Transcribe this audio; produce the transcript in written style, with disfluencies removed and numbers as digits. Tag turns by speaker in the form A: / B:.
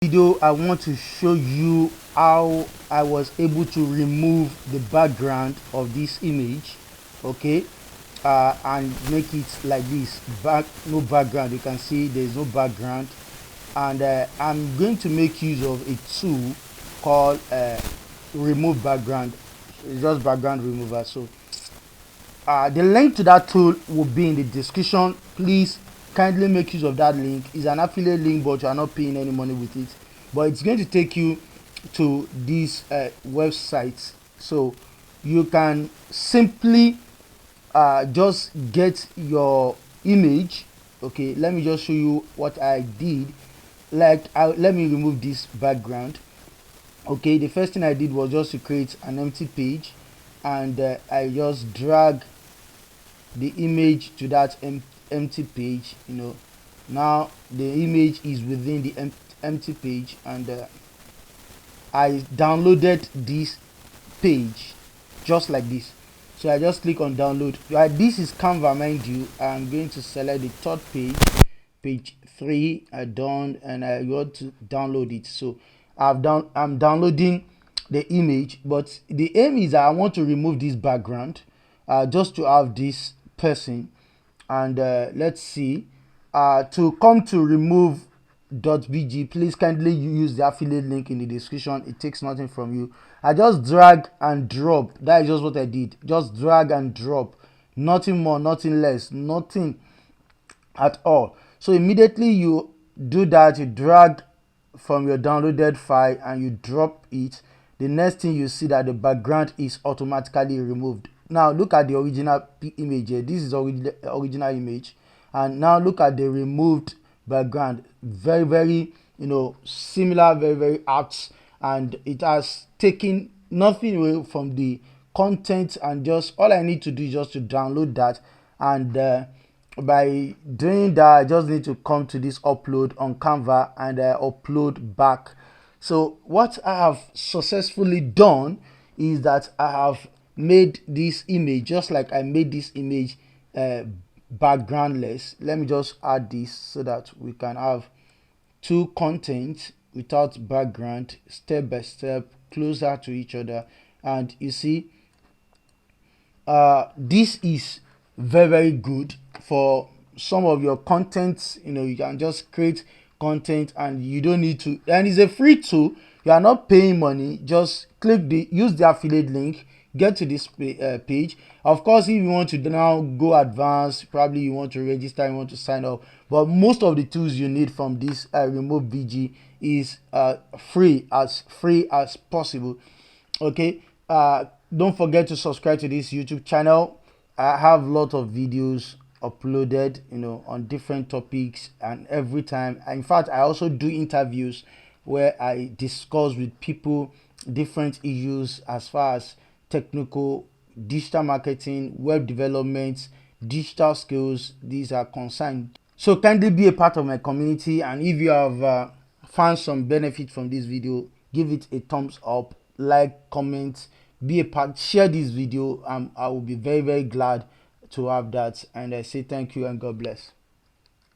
A: Video I want to show you how I was able to remove the background of this image, okay, and make it like this. No background. You can see there's no background, and I'm going to make use of a tool called remove background. It's just background remover. So the link to that tool will be in the description. Please kindly make use of that link. It's an affiliate link, but you are not paying any money with it, but it's going to take you to these websites, so you can simply just get your image. Okay, let me just show you what I did. Let me remove this background. Okay, the first thing I did was just to create an empty page, and I just drag the image to that empty page. Now the image is within the empty page, and I downloaded this page just like this. So I just click on download. This is Canva, mind you. I'm going to select the third page 3. I done, and I want to download it. So I'm downloading the image, but the aim is that I want to remove this background, just to have this person. And let's see, to come to remove .bg, please kindly use the affiliate link in the description. It takes nothing from you. I just drag and drop. That is just what I did. Just drag and drop, nothing more, nothing less, nothing at all. So immediately you do that, you drag from your downloaded file and you drop it. The next thing you see that the background is automatically removed. Now look at the original image here. This is original image, and now look at the removed background. Very similar, very apt, and it has taken nothing away from the content, and just all I need to do is just to download that. And by doing that, I just need to come to this upload on Canva and upload back. So what I have successfully done is that I have made this image just like I made this image backgroundless. Let me just add this so that we can have two contents without background, step by step, closer to each other. And you see, this is very good for some of your contents. You can just create content, and you don't need to, and it's a free tool. You are not paying money. Just use the affiliate link, get to this page. Of course, if you want to now go advanced, probably you want to register, you want to sign up, but most of the tools you need from this remove BG is free as possible. Okay, don't forget to subscribe to this YouTube channel. I have a lot of videos uploaded, on different topics, and every time, in fact, I also do interviews where I discuss with people different issues as far as technical, digital marketing, web development, digital skills, these are concerned. So kindly be a part of my community, and if you have found some benefit from this video, give it a thumbs up, like, comment, be a part, share this video. I will be very glad to have that, and I say thank you and God bless.